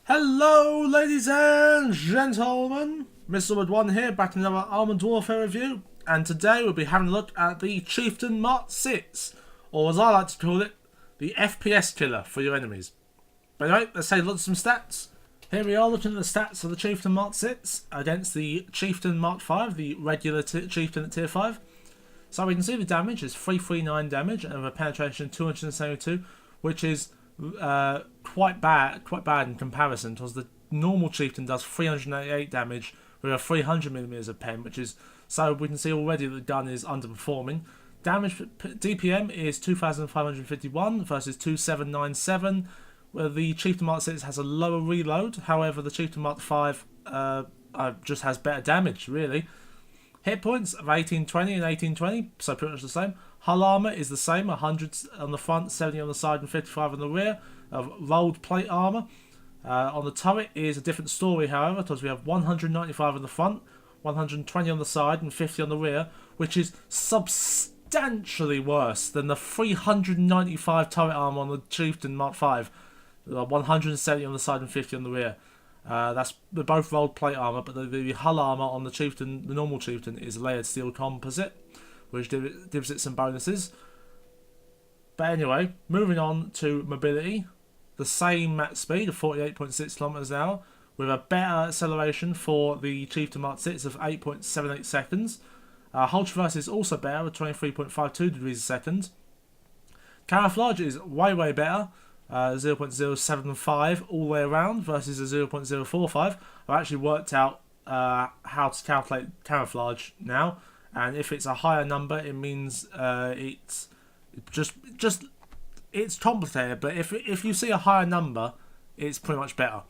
Hello, ladies and gentlemen. Mr. Wood1 here, back in another Armoured Warfare review. And today we'll be having a look at the Chieftain Mark 6, or as I like to call it, the FPS killer for your enemies. But anyway, let's take a look at some stats. Here we are looking at the stats of the Chieftain Mark 6 against the Chieftain Mark 5, the regular Chieftain at tier 5. So we can see the damage is 339 damage and a penetration 272, which is quite bad in comparison, because the normal Chieftain does 388 damage with a 300mm of pen, which is, so we can see already that the gun is underperforming. Damage DPM is 2551 versus 2797, where the Chieftain Mark 6 has a lower reload. However, the Chieftain Mark 5 just has better damage, really. Hit points of 1820 and 1820, so pretty much the same. Hull armour is the same, 100 on the front, 70 on the side and 55 on the rear of rolled plate armour. On the turret is a different story, however, because we have 195 on the front, 120 on the side and 50 on the rear, which is substantially worse than the 395 turret armour on the Chieftain Mark 5. 170 on the side and 50 on the rear. They're both rolled plate armour, but the hull armour on the Chieftain, the normal Chieftain, is layered steel composite, which gives it some bonuses. But anyway, moving on to mobility. The same max speed of 48.6 kilometers an hour, with a better acceleration for the Chieftain Mark 6 of 8.78 seconds. Hull traverse is also better with 23.52 degrees a second. Camouflage is way better. 0.075 all the way around versus a 0.045. I've actually worked out how to calculate camouflage now, and if it's a higher number, it means it's complicated. But if you see a higher number, it's pretty much better.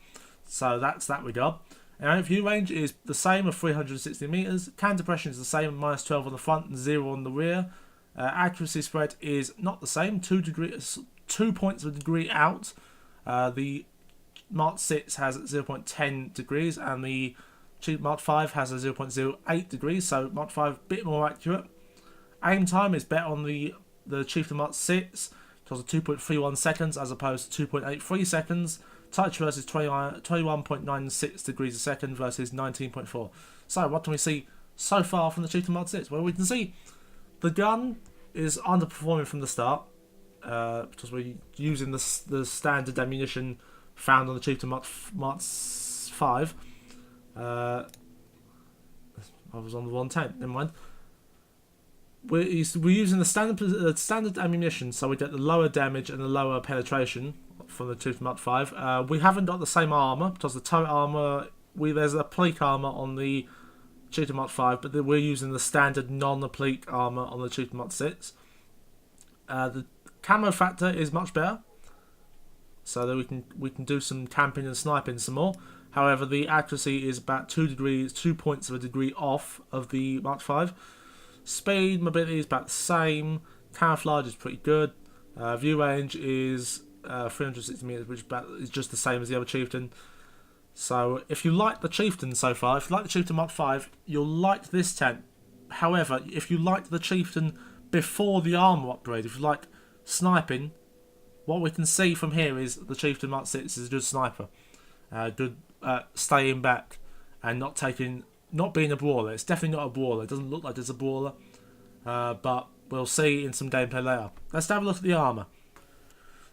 So that's that regard. And view range is the same of 360 meters. Can depression is the same, -12 on the front and 0 on the rear. Accuracy spread is not the same, 2 points of a degree out. The Mark 6 has 0.10 degrees and the Mark 5 has a 0.08 degrees, so Mark 5 a bit more accurate. Aim time is better on the Chieftain Mark 6, because of 2.31 seconds as opposed to 2.83 seconds. Touch versus 21.96 degrees a second versus 19.4. So what can we see so far from the Chieftain Mark 6? Well, we can see the gun is underperforming from the start. Because we're using the standard ammunition found on the Chieftain Mark 5. I was on the wrong tank, never mind. We're using the standard ammunition, so we get the lower damage and the lower penetration from the Chieftain Mark 5. We haven't got the same armour, because the turret armour, there's a applique armour on the Chieftain Mark 5, but we're using the standard non-applique armour on the Chieftain Mark 6. The camo factor is much better, so that we can do some camping and sniping some more. However, the accuracy is about 2 points of a degree off of the Mark 5. Speed, mobility is about the same. Camouflage is pretty good. View range is 360 meters, which is just the same as the other Chieftain. So if you like the Chieftain so far, if you like the Chieftain Mark 5, you'll like this tank. However, if you like the Chieftain before the armour upgrade, if you like sniping, what we can see from here is the Chieftain Mark 6 is a good sniper, good staying back and not being a brawler. It's definitely not a brawler. It doesn't look like it's a brawler, but we'll see in some gameplay later. Let's have a look at the armour.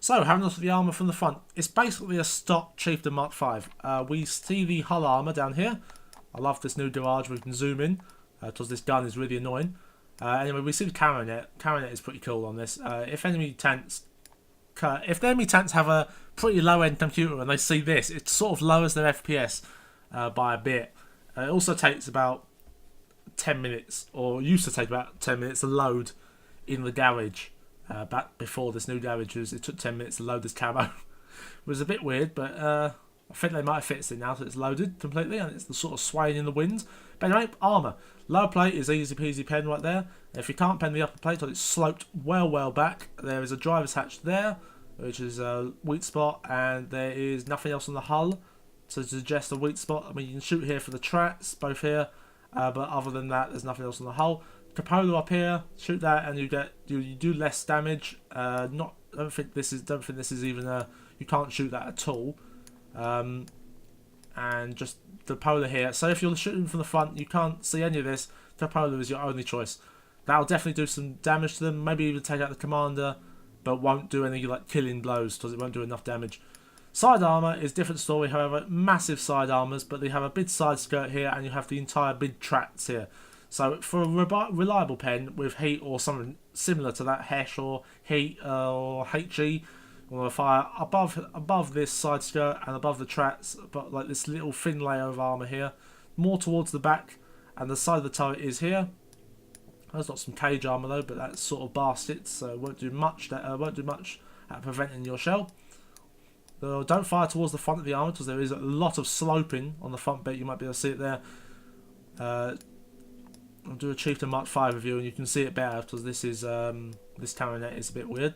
So, having a look at the armour from the front, it's basically a stock Chieftain Mark 5. We see the hull armour down here. I love this new garage. We can zoom in because this gun is really annoying. Anyway, we see the coronet. Coronet is pretty cool on this. If the enemy tanks have a pretty low-end computer and they see this, it sort of lowers their FPS by a bit. It also takes about 10 minutes, or used to take about 10 minutes to load in the garage. Back before this new garage, it took 10 minutes to load this camo. It was a bit weird, but I think they might have fixed it now, so it's loaded completely and it's sort of swaying in the wind. But anyway, armour. Lower plate is easy peasy pen right there. If you can't pen the upper plate, it's sloped well back. There is a driver's hatch there, which is a weak spot, and there is nothing else on the hull to suggest a weak spot. I mean, you can shoot here for the tracks, both here, but other than that, there's nothing else on the hull. Cupola up here, shoot that, and you do less damage. Don't think this is even you can't shoot that at all. and just the polar here. So if you're shooting from the front, you can't see any of this. The polar is your only choice. That'll definitely do some damage to them. Maybe even take out the commander, but won't do any like killing blows because it won't do enough damage. Side armor is a different story. However, massive side armors, but they have a big side skirt here, and you have the entire big tracts here. So for a reliable pen with heat or something similar to that, Hesh or heat or HE, or fire above this side skirt and above the tracts, but like this little thin layer of armor here, more towards the back, and the side of the turret is here. There's not some cage armor though, but that's sort of basket, so it won't do much. That won't do much at preventing your shell. Don't fire towards the front of the armor because there is a lot of sloping on the front bit. You might be able to see it there. I'll do a Chieftain Mark 5 review and you can see it better because this is this Taranet is a bit weird.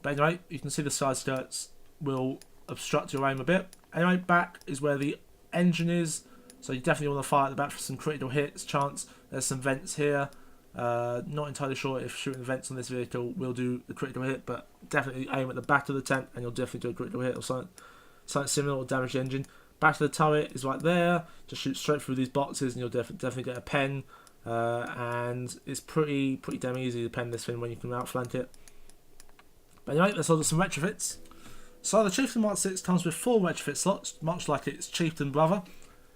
But anyway, you can see the side skirts will obstruct your aim a bit. Anyway, back is where the engine is, so you definitely want to fire at the back for some critical hits chance. There's some vents here. Not entirely sure if shooting vents on this vehicle will do the critical hit, but definitely aim at the back of the tent and you'll definitely do a critical hit or something similar or damage the engine. Back of the turret is right there. Just shoot straight through these boxes and you'll definitely get a pen. And it's pretty damn easy to pen this thing when you can outflank it. But anyway, let's look at some retrofits. So the Chieftain Mark 6 comes with 4 retrofit slots, much like its Chieftain brother.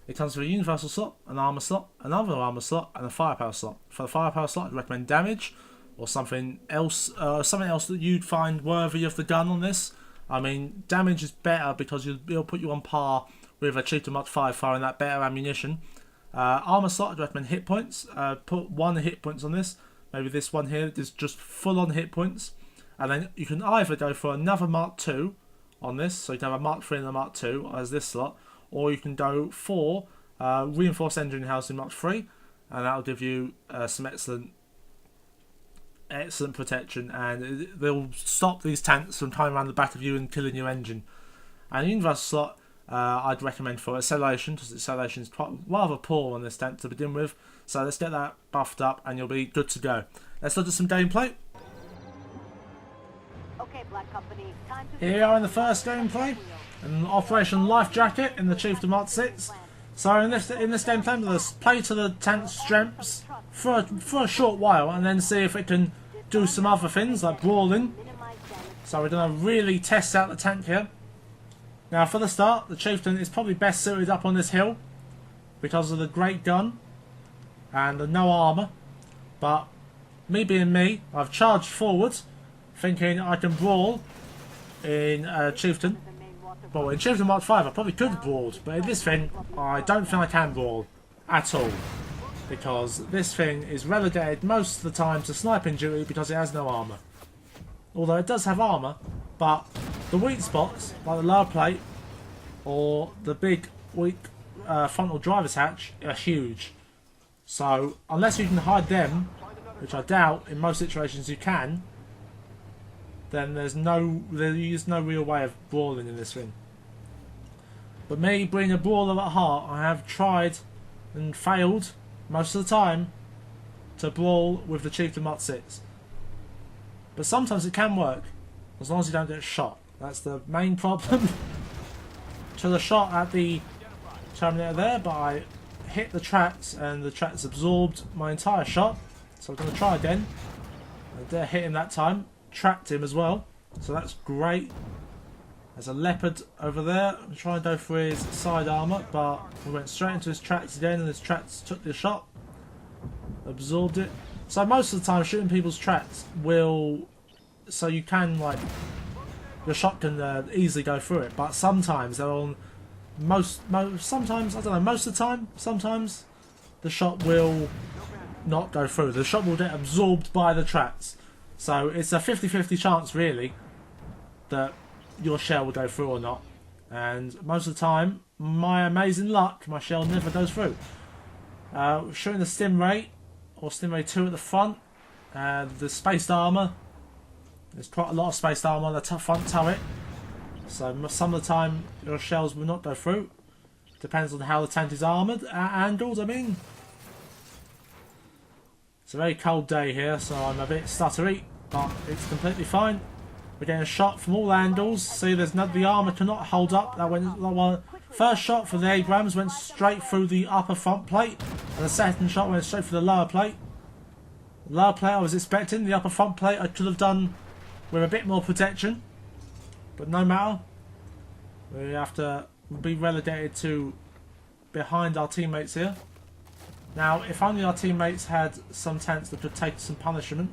It comes with a universal slot, an armor slot, another armor slot, and a firepower slot. For the firepower slot, I'd recommend damage or something else that you'd find worthy of the gun on this. I mean, damage is better because it'll put you on par with a Chieftain Mark 5 firing that better ammunition. Armor slot, I'd recommend hit points. Put 1 hit points on this. Maybe this one here is just full on hit points. And then you can either go for another Mark 2 on this, so you can have a Mark 3 and a Mark 2 as this slot, or you can go for reinforced engine housing Mark 3, and that'll give you some excellent protection, and they'll stop these tanks from coming around the back of you and killing your engine. And the universal slot, I'd recommend for acceleration, because acceleration is rather poor on this tank to begin with, so let's get that buffed up and you'll be good to go. Let's look at some gameplay. Here we are in the first gameplay, an Operation Life Jacket in the Chieftain Mark 6. So in this gameplay, let's play to the tank's strengths for a short while, and then see if it can do some other things like brawling. So we're going to really test out the tank here. Now for the start, the Chieftain is probably best suited up on this hill because of the great gun and the no armour. But me being me, I've charged forward, thinking I can brawl in Chieftain. Well, in Chieftain Mark 5 I probably could have brawled, but in this thing I don't think I can brawl at all, because this thing is relegated most of the time to sniping duty because it has no armour. Although it does have armour, but the weak spots, like the lower plate or the big weak frontal driver's hatch, are huge. So unless you can hide them, which I doubt in most situations you can, then there is no real way of brawling in this thing. But me, being a brawler at heart, I have tried and failed most of the time to brawl with the Chieftain Mark 6. But sometimes it can work, as long as you don't get shot. That's the main problem. To the shot at the Terminator there, but I hit the tracks and the tracks absorbed my entire shot. So I'm going to try again. I dare hit him that time. Trapped him as well, so that's great. There's a leopard over there. I'm trying to go for his side armour, but we went straight into his tracks again, and his tracks took the shot, absorbed it. So most of the time shooting people's tracks will, so you can, like, your shot can easily go through it, but sometimes they're on sometimes, I don't know, most of the time, sometimes the shot will not go through. The shot will get absorbed by the tracks. So it's a 50-50 chance really that your shell will go through or not. And most of the time, my amazing luck, my shell never goes through. Showing the Stingray, or Stingray 2 at the front. The spaced armour. There's quite a lot of spaced armour on the front turret. So some of the time your shells will not go through. Depends on how the tank is armoured. Handled, I mean. It's a very cold day here, so I'm a bit stuttery, but it's completely fine. We're getting a shot from all angles. See, there's no, the armour cannot hold up. That went first shot for the Abrams went straight through the upper front plate, and the second shot went straight through the lower plate. The lower plate I was expecting. The upper front plate I could have done with a bit more protection, but no matter. We have to be relegated to behind our teammates here. Now, if only our teammates had some tanks that could take some punishment,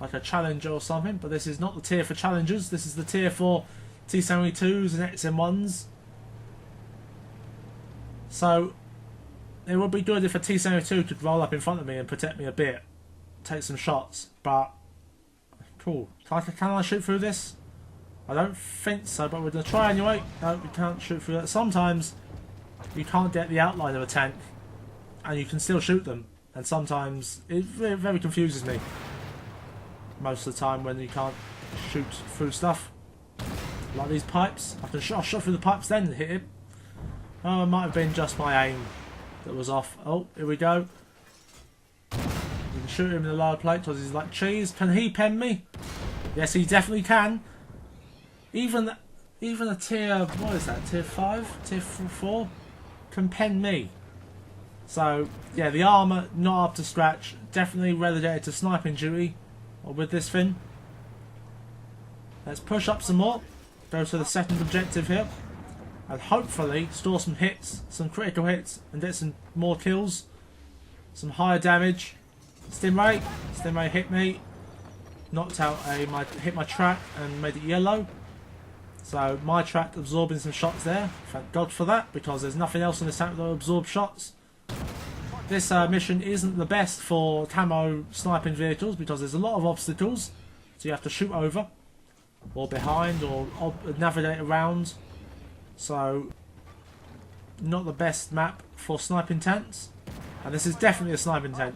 like a Challenger or something, but this is not the tier for Challengers, this is the tier for T-72s and XM1s. So, it would be good if a T-72 could roll up in front of me and protect me a bit, take some shots, but cool. Can I shoot through this? I don't think so, but we're going to try anyway. No, we can't shoot through that. Sometimes you can't get the outline of a tank, and you can still shoot them, and sometimes it very confuses me. Most of the time when you can't shoot through stuff. Like these pipes. I shot through the pipes then and hit him. Oh, it might have been just my aim that was off. Oh, here we go. We can shoot him in the lower plate because he's like cheese. Can he pen me? Yes, he definitely can. Even a tier, what is that, tier 5? Tier 4? Can pen me. So, yeah, the armour, not up to scratch. Definitely relegated to sniping duty with this thing. Let's push up some more. Go to the second objective here. And hopefully store some hits, some critical hits, and get some more kills. Some higher damage. Stingray. Stingray hit me. Knocked out hit my track and made it yellow. So my track absorbing some shots there. Thank God for that, because there's nothing else in this tank that will absorb shots. This mission isn't the best for camo sniping vehicles because there's a lot of obstacles. So you have to shoot over, or behind, or navigate around. So not the best map for sniping tanks. And this is definitely a sniping tank.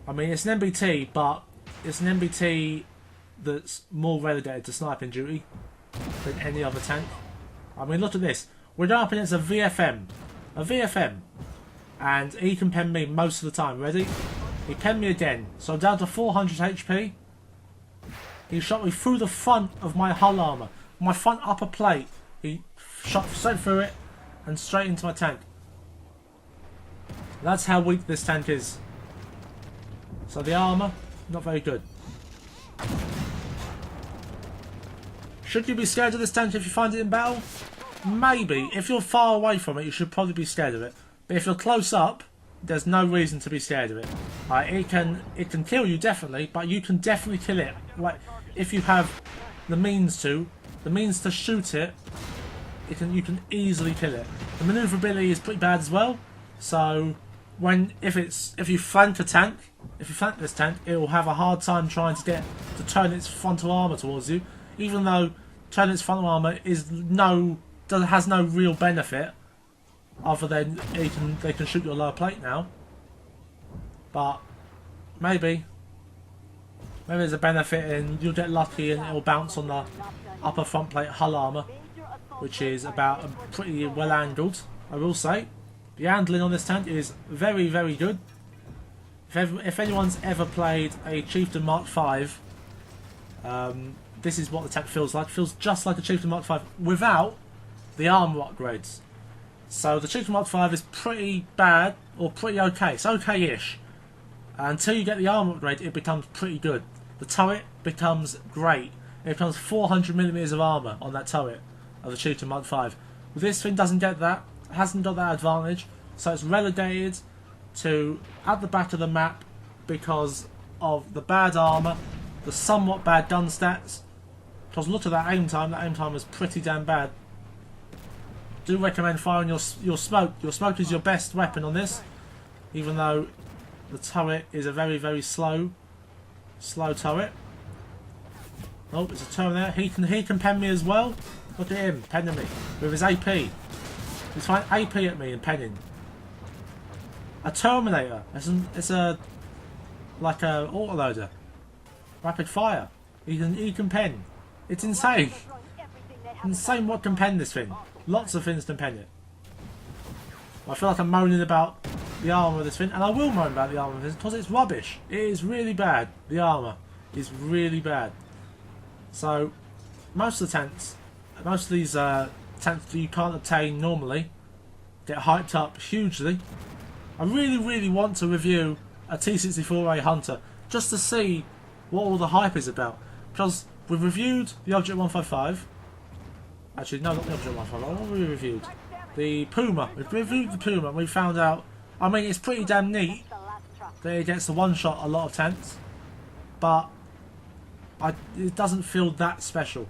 I mean, it's an MBT, but it's an MBT that's more relegated to sniping duty than any other tank. I mean, look at this. We're going up against a VFM. A VFM. And he can pen me most of the time. Ready? He penned me again. So I'm down to 400 HP. He shot me through the front of my hull armour. My front upper plate. He shot straight through it and straight into my tank. That's how weak this tank is. So the armour, not very good. Should you be scared of this tank if you find it in battle? Maybe. If you're far away from it, you should probably be scared of it. But if you're close up, there's no reason to be scared of it. It can kill you definitely, but you can definitely kill it. Like if you have the means to shoot it, you can easily kill it. The maneuverability is pretty bad as well. So if you flank a tank, if you flank this tank, it will have a hard time trying to turn its frontal armour towards you. Even though turning its frontal armour has no real benefit. Other than they can shoot your lower plate now, but maybe there's a benefit in you'll get lucky and it'll bounce on the upper front plate hull armour, which is about pretty well angled. I will say the handling on this tank is very, very good. If anyone's ever played a Chieftain Mark V, this is what the tank feels like. It feels just like a Chieftain Mark V without the armour upgrades. So the Chieftain Mark V is pretty bad, or pretty okay. It's okay-ish. Until you get the armour upgrade, it becomes pretty good. The turret becomes great. It becomes 400mm of armour on that turret of the Chieftain Mark V. This thing doesn't get that. It hasn't got that advantage. So it's relegated to at the back of the map because of the bad armour, the somewhat bad gun stats. Because look at that aim time. That aim time was pretty damn bad. Do recommend firing your smoke. Your smoke is your best weapon on this, even though the turret is a very, very slow turret. Oh, there's a turret there. He can pen me as well. Look at him penning me with his AP. He's throwing AP at me and penning. A Terminator. It's like a autoloader. Rapid fire. He can pen. It's insane. Insane what can pen this thing. Lots of things can pen it. I feel like I'm moaning about the armour of this thing, and I will moan about the armour of this because it's rubbish. It is really bad. The armour is really bad. So most of the tanks, most of these tanks that you can't obtain normally, get hyped up hugely. I really want to review a T-64A Hunter just to see what all the hype is about, because we've reviewed the Object 155. Actually, no, not the Object 155. What have we reviewed? The Puma. We've reviewed the Puma and we found out, I mean, it's pretty damn neat that it gets to one-shot a lot of tanks, but it doesn't feel that special.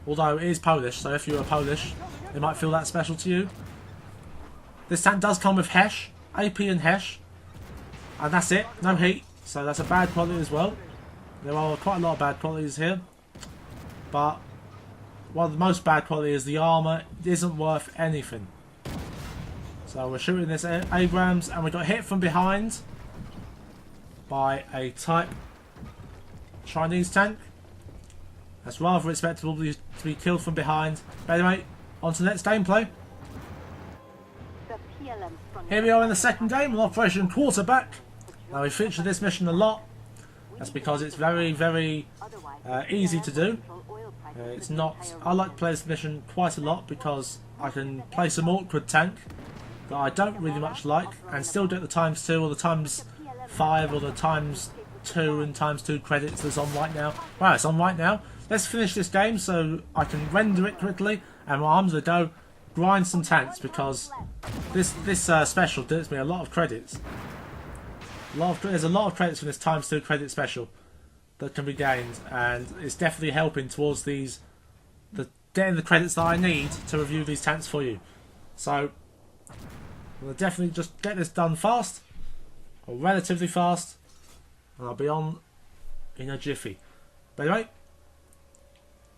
Although it is Polish, so if you're Polish, it might feel that special to you. This tank does come with HESH, AP and HESH, and that's it, no heat, so that's a bad quality as well. There are quite a lot of bad qualities here, but one of the most bad quality is the armour isn't worth anything. So we're shooting this Abrams and we got hit from behind by a Type Chinese tank. That's rather respectable to be killed from behind. But anyway, on to the next gameplay. Here we are in the second game on Operation Quarterback. Now we feature this mission a lot. That's because it's very easy to do. It's not. I like to play this mission quite a lot because I can play some awkward tank that I don't really much like and still get the ×2 or the ×5 or the ×2 and ×2 credits that's on right now. Wow, it's on right now. Let's finish this game so I can render it quickly and my arms will go grind some tanks, because this special gives me a lot of credits. There's a lot of credits from this ×2 credit special that can be gained, and it's definitely helping towards getting the credits that I need to review these tanks for you. So we'll definitely just get this done fast, or relatively fast, and I'll be on in a jiffy. But anyway,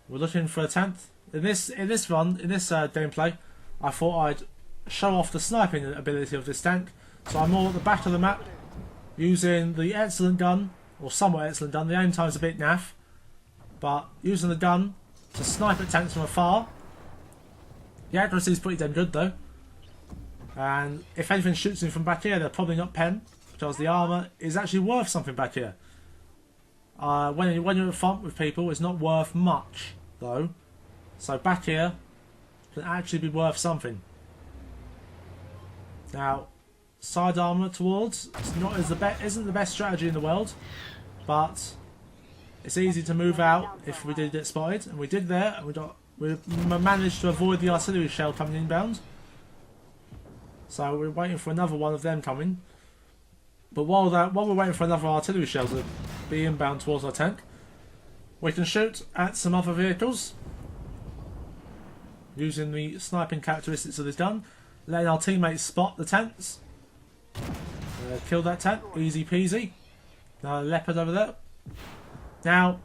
we're looking for a tank. In this gameplay, I thought I'd show off the sniping ability of this tank. So I'm all at the back of the map, using the excellent gun, or somewhat excellent gun. The aim time's a bit naff, but using the gun to snipe at tanks from afar. The accuracy is pretty damn good though, and if anything shoots me from back here, they're probably not pen, because the armour is actually worth something back here. When you're in front with people, it's not worth much though, so back here can actually be worth something. Now, side armour towards isn't the best strategy in the world, but it's easy to move out if we did get spotted, and we did there, and we managed to avoid the artillery shell coming inbound. So we're waiting for another one of them coming. But while we're waiting for another artillery shell to be inbound towards our tank, we can shoot at some other vehicles using the sniping characteristics of this gun, letting our teammates spot the tanks. Kill that tank, easy peasy. Leopard over there. Now,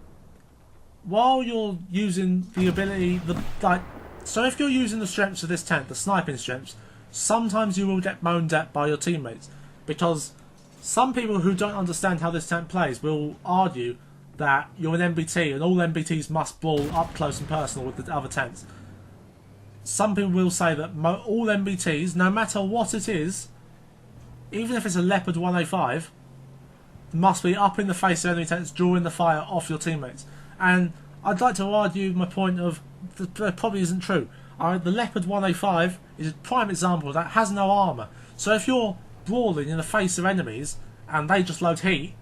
while you're using the ability, so if you're using the strengths of this tank, the sniping strengths, sometimes you will get moaned at by your teammates, because some people who don't understand how this tank plays will argue that you're an MBT and all MBTs must brawl up close and personal with the other tanks. Some people will say that all MBTs, no matter what it is, even if it's a Leopard 1A5, must be up in the face of enemy tanks, drawing the fire off your teammates. And I'd like to argue my point of that probably isn't true. The Leopard 1A5 is a prime example that has no armour. So if you're brawling in the face of enemies and they just load heat,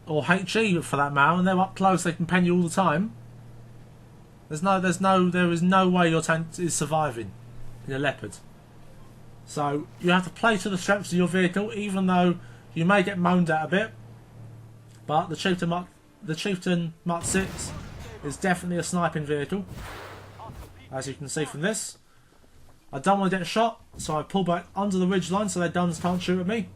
or HE for that matter, and they're up close, they can pen you all the time. There is no way your tank is surviving in a Leopard. So you have to play to the strengths of your vehicle, even though you may get moaned at a bit. But the Chieftain Mark 6 is definitely a sniping vehicle, as you can see from this. I don't want to get shot, so I pull back under the ridgeline so their guns can't shoot at me.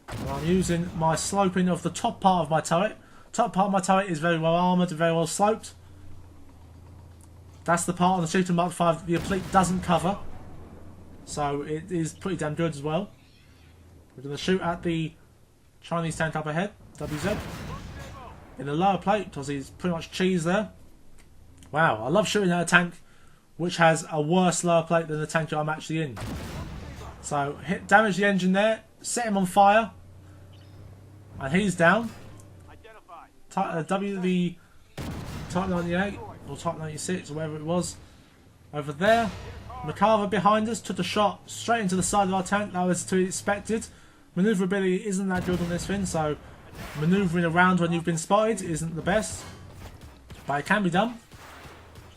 And I'm using my sloping of the top part of my turret. Top part of my turret is very well armoured and very well sloped. That's the part on the Chieftain Mark 5 that the Oblique doesn't cover, so it is pretty damn good as well. We're going to shoot at the Chinese tank up ahead, WZ, in the lower plate, because he's pretty much cheese there. Wow, I love shooting at a tank which has a worse lower plate than the tank that I'm actually in. So damage the engine there, set him on fire, and he's down. W the Type 98 or Type 96 or whatever it was over there. McCarver behind us took a shot straight into the side of our tank. That was to be expected. Manoeuvrability isn't that good on this thing, so manoeuvring around when you've been spotted isn't the best, but it can be done.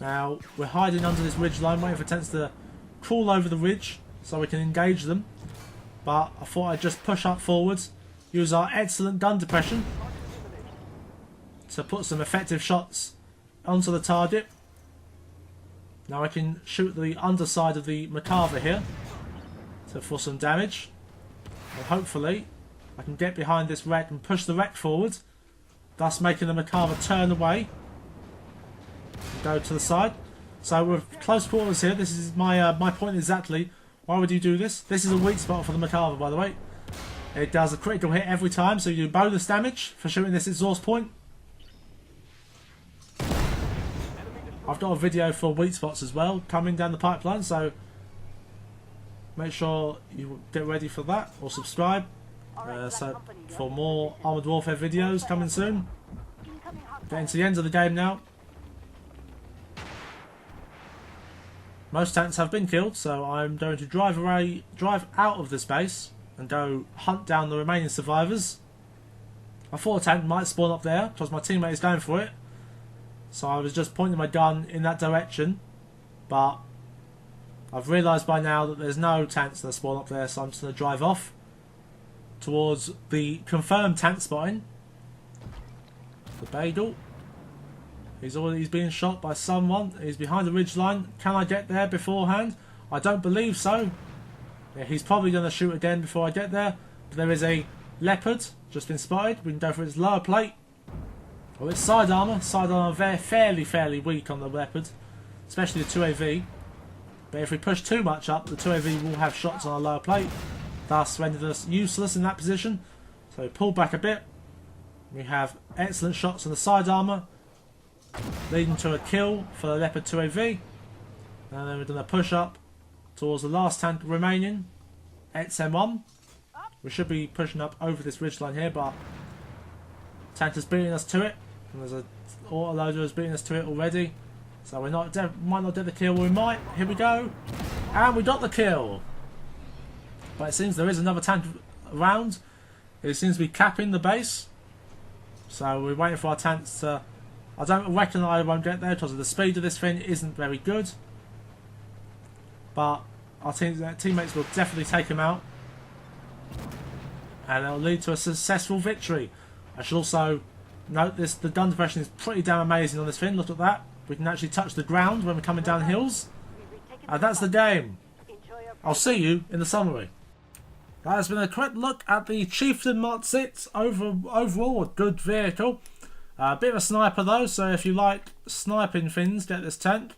Now we're hiding under this ridge line waiting for tanks to crawl over the ridge so we can engage them, but I thought I'd just push up forwards, use our excellent gun depression to put some effective shots onto the target. Now I can shoot the underside of the McCarver here for some damage, and hopefully I can get behind this wreck and push the wreck forward, thus making the McCarver turn away and go to the side. So we're close quarters here. This is my point exactly. Why would you do this? This is a weak spot for the McCarver, by the way. It does a critical hit every time, so you do bonus damage for shooting this exhaust point. I've got a video for weak spots as well coming down the pipeline, so make sure you get ready for that or subscribe so for more Armoured Warfare videos coming soon. Getting to the end of the game now. Most tanks have been killed, so I'm going to drive out of this base and go hunt down the remaining survivors. I thought a tank might spawn up there because my teammate is going for it, so I was just pointing my gun in that direction, but I've realised by now that there's no tanks that spawn up there, so I'm just going to drive off towards the confirmed tank spotting. The Bagel. He's being shot by someone. He's behind the ridge line. Can I get there beforehand? I don't believe so. Yeah, he's probably going to shoot again before I get there. But there is a Leopard just been spotted. We can go for its lower plate. Well, it's side armour. Side armour fairly weak on the Leopard, especially the 2AV. But if we push too much up, the 2AV will have shots on our lower plate, thus rendering us useless in that position. So pull back a bit. We have excellent shots on the side armour, leading to a kill for the Leopard 2AV. And then we're going to push up towards the last tank remaining, XM1. We should be pushing up over this ridgeline here, but tank is beating us to it, and there's a autoloader is beating us to it already. So we might not get the kill, we might. Here we go, and we got the kill. But it seems there is another tank around. It seems to be capping the base, so we're waiting for our tanks to. I don't reckon I won't get there because the speed of this thing isn't very good, but our teammates will definitely take him out, and it'll lead to a successful victory. I should also note this: the gun depression is pretty damn amazing on this thing. Look at that. We can actually touch the ground when we're coming down hills. And that's the game. I'll see you in the summary. That has been a quick look at the Chieftain Mark 6. Overall, a good vehicle. A bit of a sniper though, so if you like sniping things, get this tank.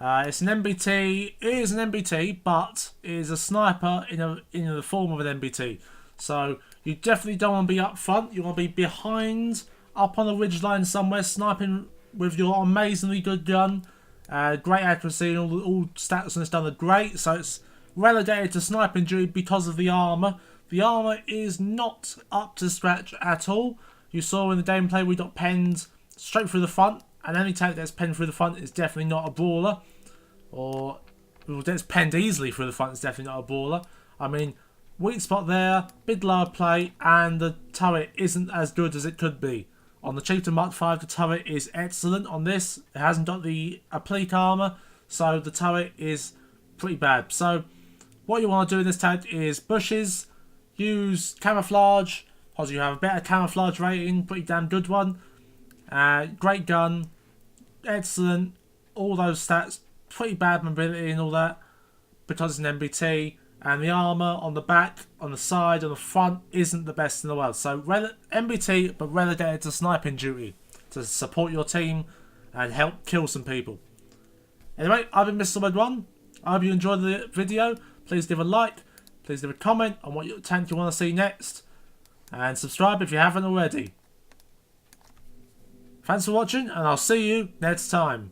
It's an MBT. It is an MBT, but it is a sniper in the form of an MBT. So you definitely don't want to be up front. You want to be behind, up on a ridgeline somewhere, sniping with your amazingly good gun. Great accuracy, and all stats on this gun are great. So it's relegated to sniping duty because of the armour. The armour is not up to scratch at all. You saw in the gameplay we got penned straight through the front, and any tank that's penned through the front is definitely not a brawler. Or that's penned easily through the front is definitely not a brawler. I mean, weak spot there, big lower plate, and the turret isn't as good as it could be. On the Chieftain Mark 5, the turret is excellent. On this, it hasn't got the applique armour, so the turret is pretty bad. So what you want to do in this tank is bushes, use camouflage, because you have a better camouflage rating, pretty damn good one. Great gun, excellent, all those stats, pretty bad mobility and all that, because it's an MBT. And the armour on the back, on the side, on the front isn't the best in the world. So MBT, but relegated to sniping duty to support your team and help kill some people. Anyway, I've been Mr. Red One. I hope you enjoyed the video. Please leave a like. Please leave a comment on what tank you want to see next. And subscribe if you haven't already. Thanks for watching, and I'll see you next time.